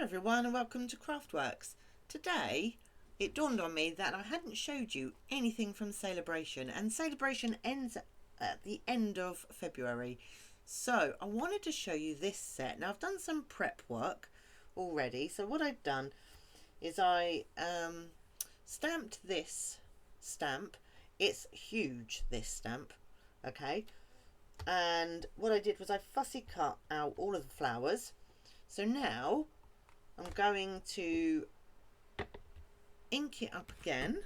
Hello everyone and welcome to Craftworks. Today it dawned on me that I hadn't showed you anything from Celebration, and Celebration ends at the end of February. So I wanted to show you this set. Now I've done some prep work already. So what I've done is I stamped this stamp. It's huge, this stamp, okay? And what I did was I fussy cut out all of the flowers. So now I'm going to ink it up again.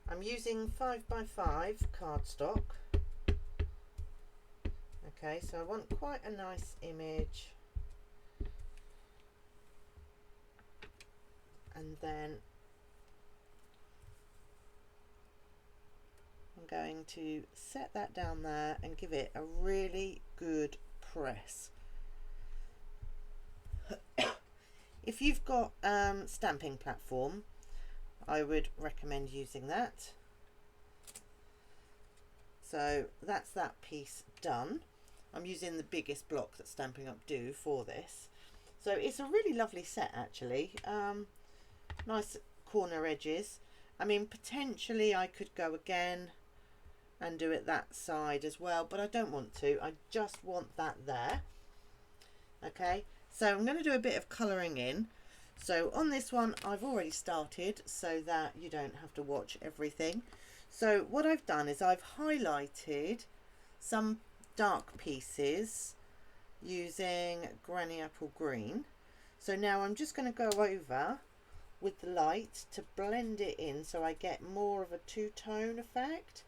I'm using 5x5 cardstock. Okay, so I want quite a nice image. And then I'm going to set that down there and give it a really good press. If you've got stamping platform, I would recommend using that. So that's that piece done. I'm using the biggest block that Stampin' Up do for this. So it's a really lovely set actually. Nice corner edges. I mean, potentially I could go again and do it that side as well, but I don't want to. I just want that there. Okay, so I'm going to do a bit of colouring in. So on this one I've already started so that you don't have to watch everything. So what I've done is I've highlighted some dark pieces using Granny Apple Green. So now I'm just going to go over with the light to blend it in so I get more of a two-tone effect.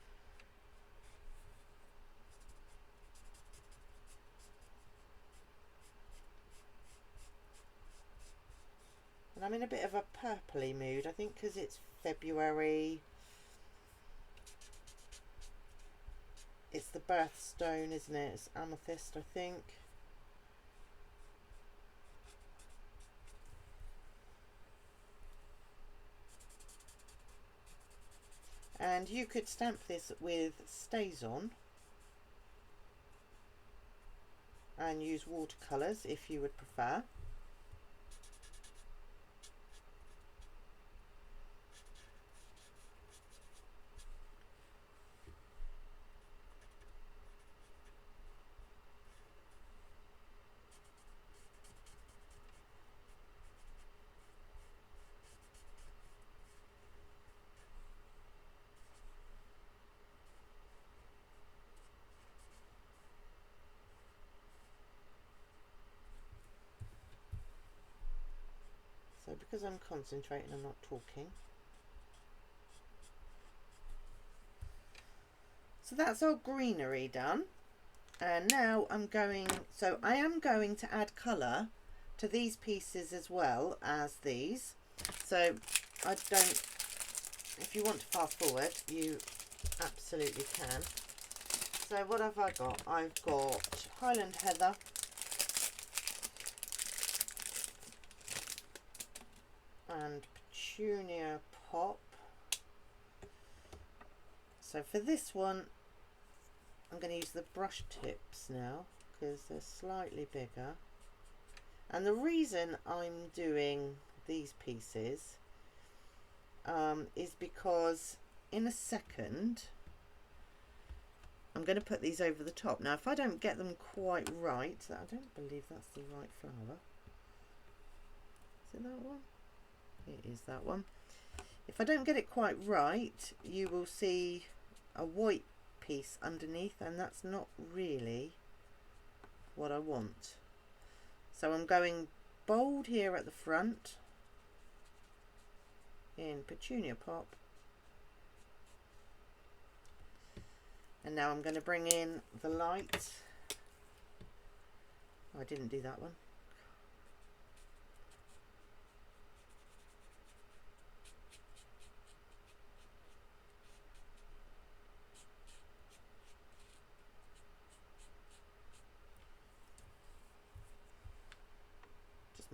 And I'm in a bit of a purpley mood, I think, because it's February. It's the birthstone, isn't it? It's amethyst, I think. And you could stamp this with StazOn and use watercolours if you would prefer. So because I'm concentrating, I'm not talking. So that's our greenery done. And now I am going to add colour to these pieces as well as these. So I don't, if you want to fast forward, you absolutely can. So what have I got? I've got Highland Heather, and Petunia Pop. So for this one I'm going to use the brush tips now because they're slightly bigger. And the reason I'm doing these pieces is because in a second I'm going to put these over the top. Now if I don't get them quite right, I don't believe that's the right flower. Is it that one? It is that one. If I don't get it quite right, you will see a white piece underneath, and that's not really what I want. So I'm going bold here at the front in Petunia Pop, and now I'm going to bring in the light. Oh, I didn't do that one.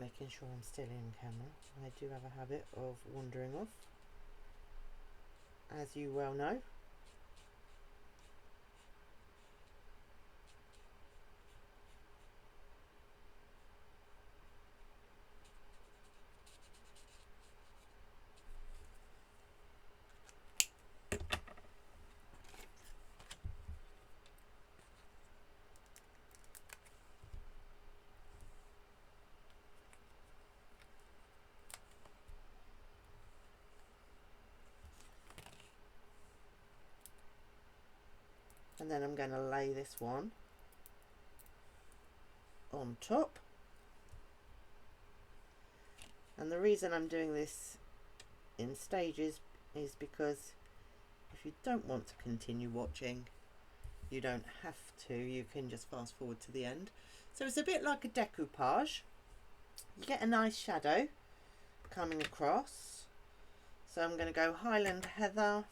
Making sure I'm still in camera. I do have a habit of wandering off, as you well know. and then I'm going to lay this one on top. And the reason I'm doing this in stages is because if you don't want to continue watching, you don't have to, you can just fast forward to the end. So it's a bit like a decoupage. You get a nice shadow coming across. So I'm going to go Highland Heather.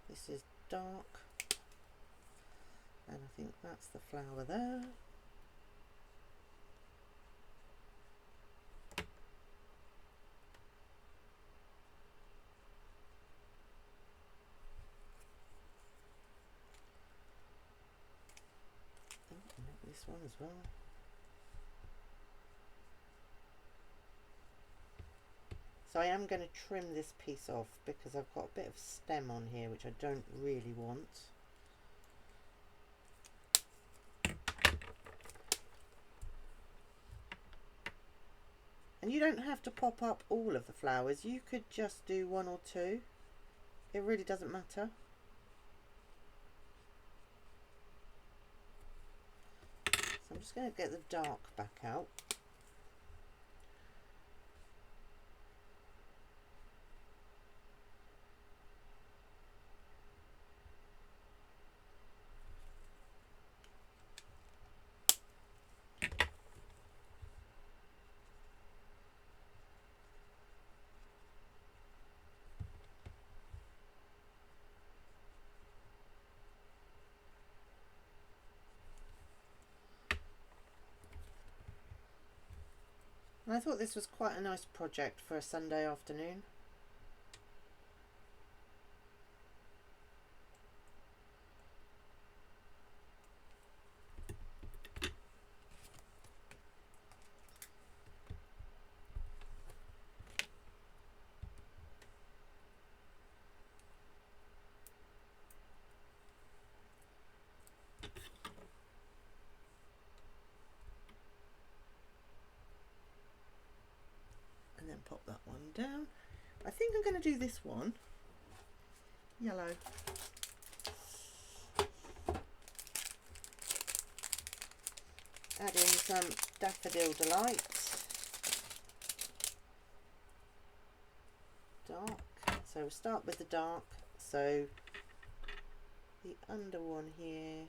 This is dark, and I think that's the flower there. This one as well. So I am going to trim this piece off because I've got a bit of stem on here which I don't really want. And you don't have to pop up all of the flowers, you could just do one or two. It really doesn't matter. So I'm just going to get the dark back out. And I thought this was quite a nice project for a Sunday afternoon. And then pop that one down. I think I'm going to do this one yellow. Add in some Daffodil Delight. Dark. So we'll start with the dark. So the under one here.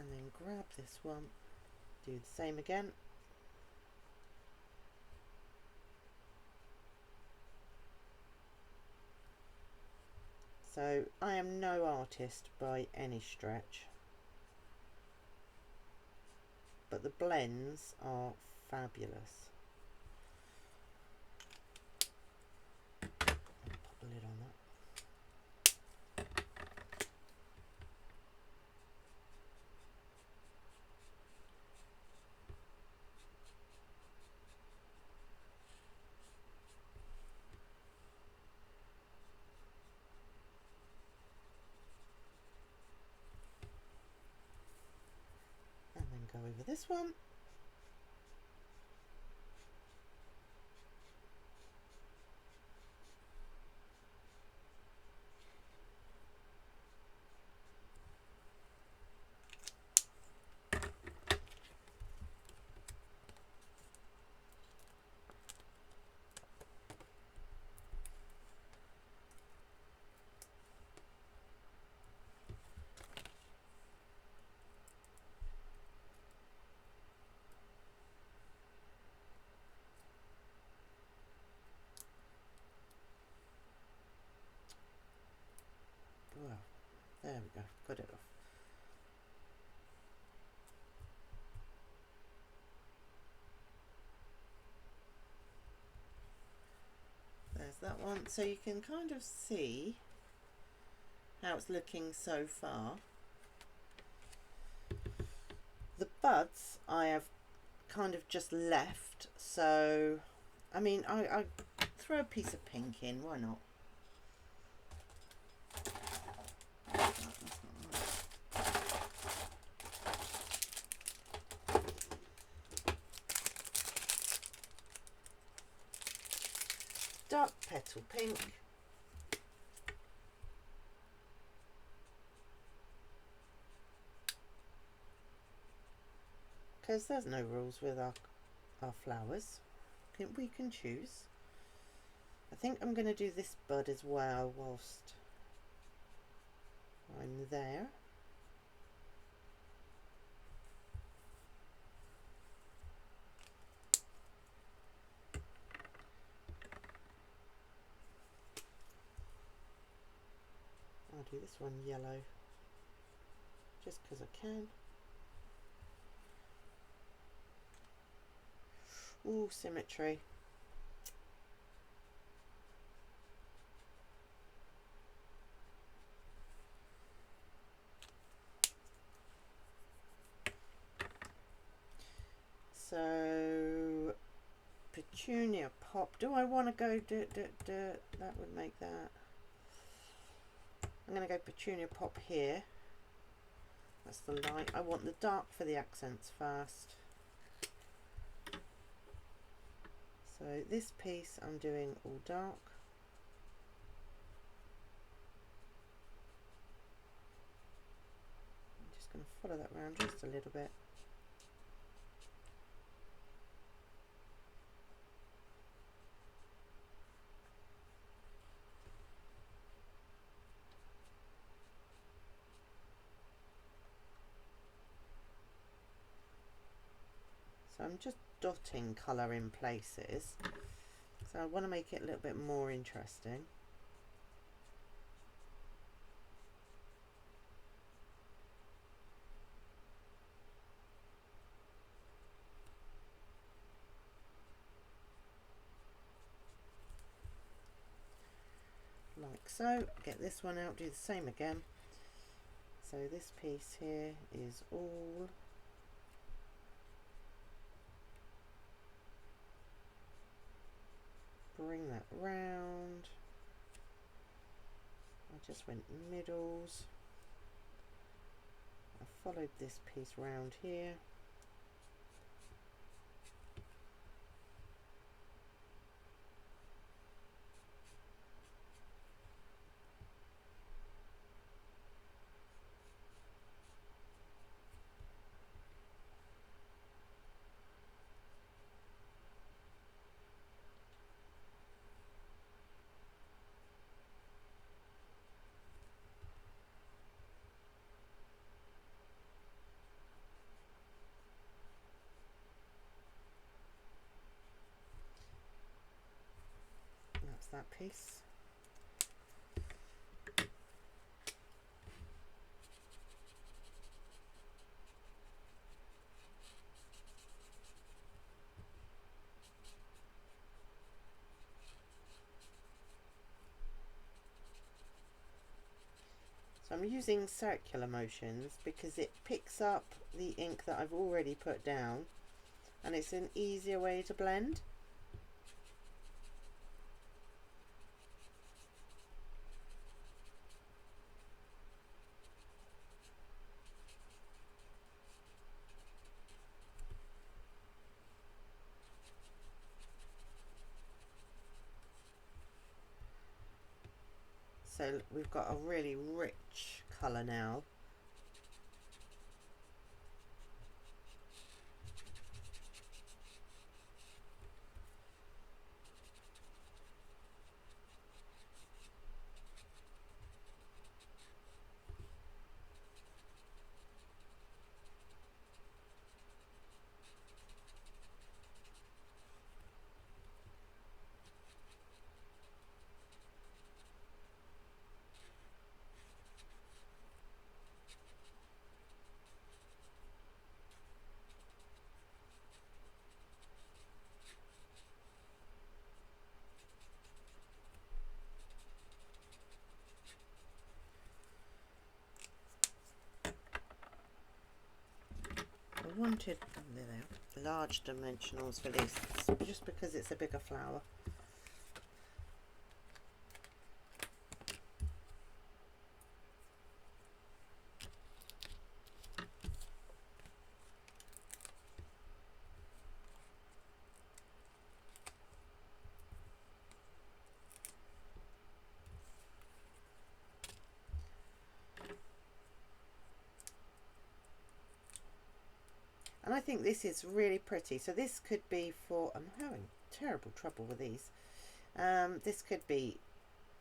And then grab this one, do the same again. So I am no artist by any stretch, but the blends are fabulous. Pop a lid on that. Go over this one. Well, there we go, got it off. There's that one. So you can kind of see how it's looking so far. The buds I have kind of just left, so I mean I throw a piece of pink in, why not? That's not dark petal pink. Because there's no rules with our flowers. We can choose. I think I'm going to do this bud as well whilst I'm there. I'll do this one yellow just because I can. Ooh, symmetry. So petunia pop. Do I want to go that would make that. I'm going to go petunia pop here. That's the light. I want the dark for the accents first. So this piece I'm doing all dark. I'm just going to follow that around just a little bit. So I'm just dotting colour in places. So I want to make it a little bit more interesting. Like so. Get this one out, do the same again. So this piece here is all bring that round. I just went middles. I followed this piece round here. That's that piece. So I'm using circular motions because it picks up the ink that I've already put down and it's an easier way to blend. So we've got a really rich colour now. I wanted large dimensionals for this just because it's a bigger flower. And I think this is really pretty. So this could be for, I'm having terrible trouble with these. This could be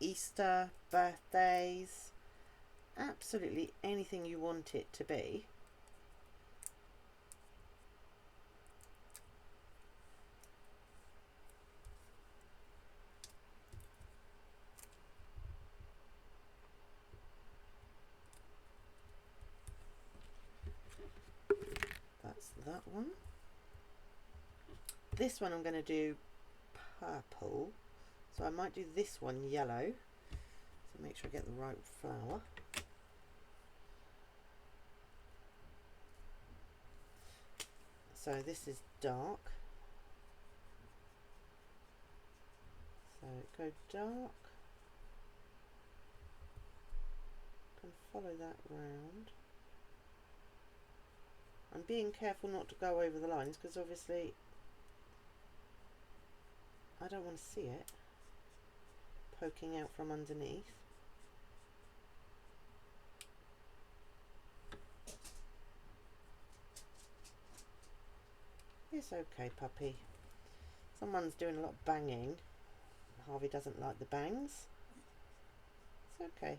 Easter, birthdays, absolutely anything you want it to be. That's that one. This one I'm going to do purple, so I might do this one yellow, so make sure I get the right flower. So this is dark, so go dark and follow that round. I'm being careful not to go over the lines because obviously I don't want to see it poking out from underneath. It's okay, puppy. Someone's doing a lot of banging. Harvey doesn't like the bangs. It's okay.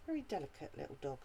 Very delicate little dog.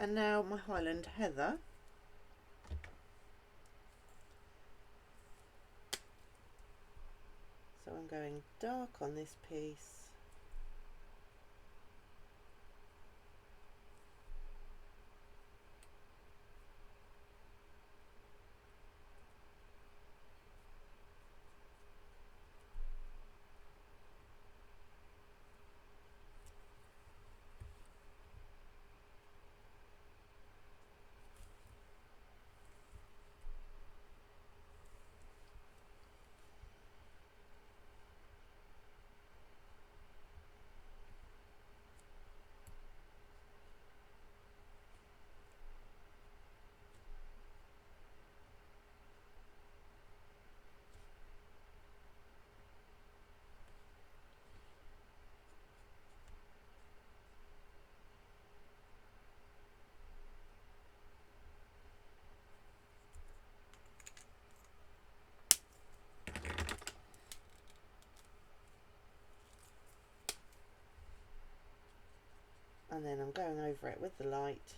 And now my Highland Heather. So I'm going dark on this piece. And then I'm going over it with the light.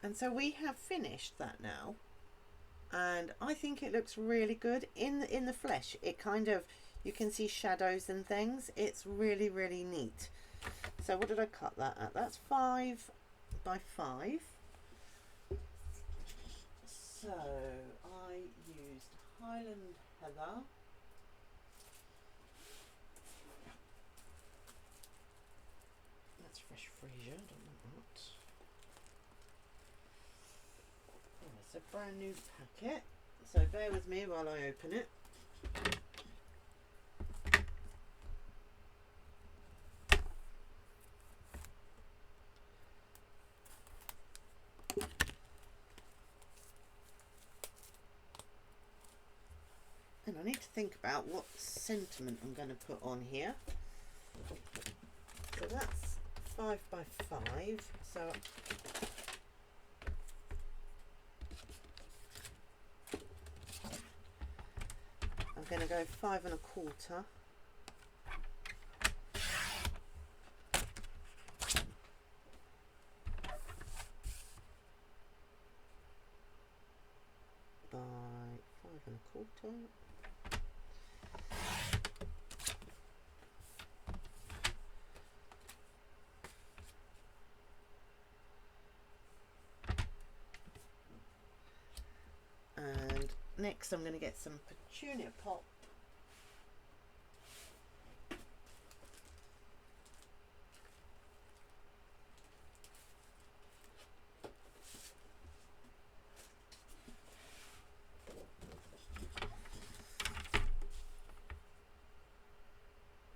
And so we have finished that now, and I think it looks really good in the flesh. It kind of, you can see shadows and things. It's really, really neat. So what did I cut that at? That's 5 by 5. So I used Highland Heather. That's fresh freesia, I don't want that. Oh, it's a brand new packet, so bear with me while I open it. And I need to think about what sentiment I'm going to put on here. So that's 5 by 5. So I'm going to go 5 1/4. By 5 1/4. And next I'm going to get some petunia pop.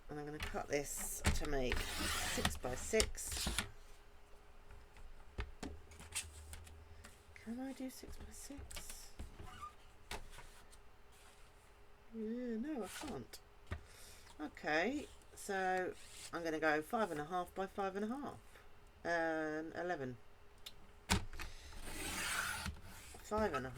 And I'm going to cut this to make 6 by 6. Can I do 6 by 6? Yeah, no, I can't. Okay, so I'm going to go 5 1/2 by 5 1/2. 11. 5 1/2.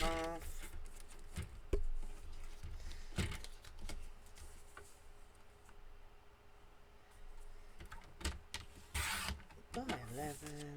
By 11.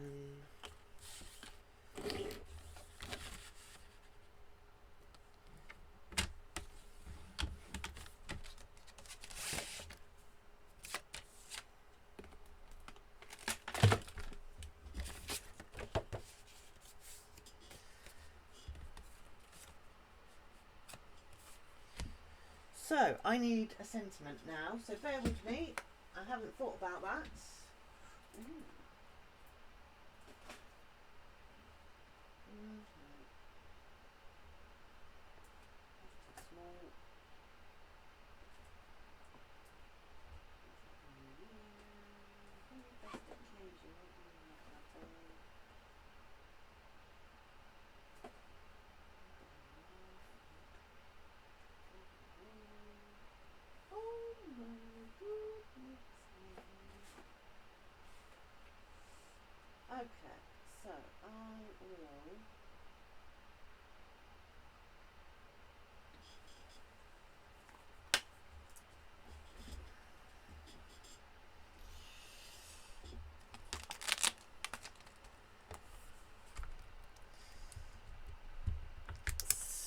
So I need a sentiment now, so bear with me. I haven't thought about that. Ooh. Small. Okay, so I will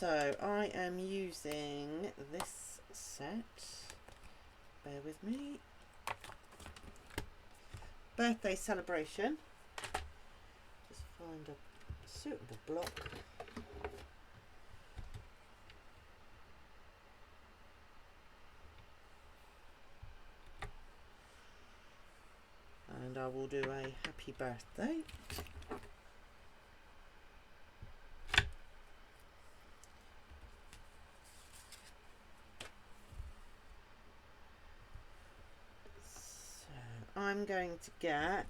so I am using this set, bear with me, birthday celebration. Just find a suitable block. And I will do a happy birthday. So I'm going to get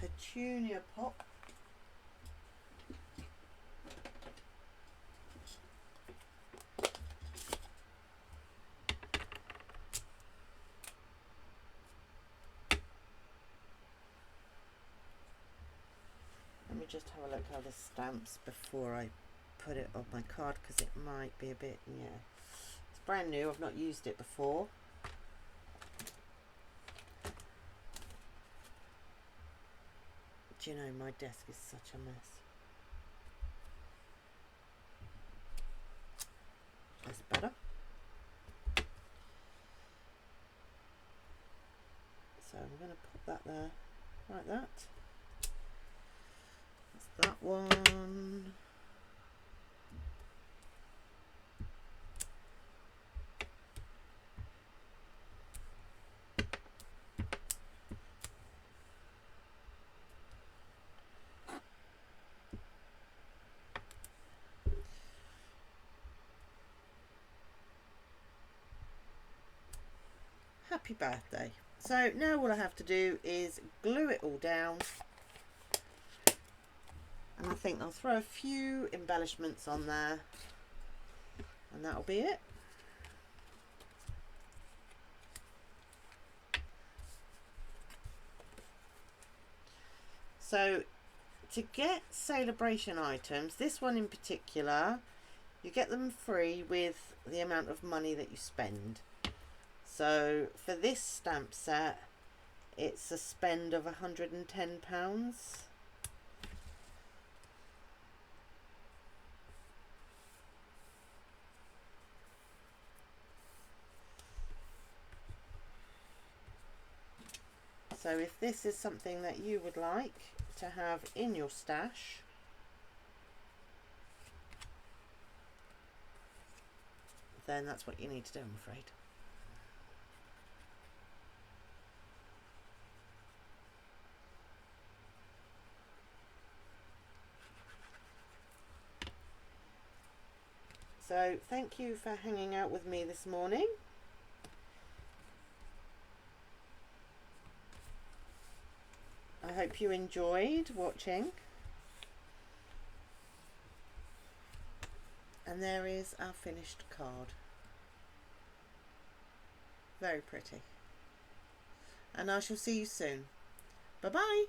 petunia pop. Let me just have a look how this stamps before I put it on my card, because it might be a bit, yeah. It's brand new, I've not used it before. Do you know, my desk is such a mess. that there like that. That's that one. Happy birthday. So now all I have to do is glue it all down, and I think I'll throw a few embellishments on there, and that'll be it. So to get celebration items, this one in particular, you get them free with the amount of money that you spend. So for this stamp set, it's a spend of £110. So if this is something that you would like to have in your stash, then that's what you need to do, I'm afraid. So thank you for hanging out with me this morning. I hope you enjoyed watching. And there is our finished card. Very pretty. And I shall see you soon. Bye bye.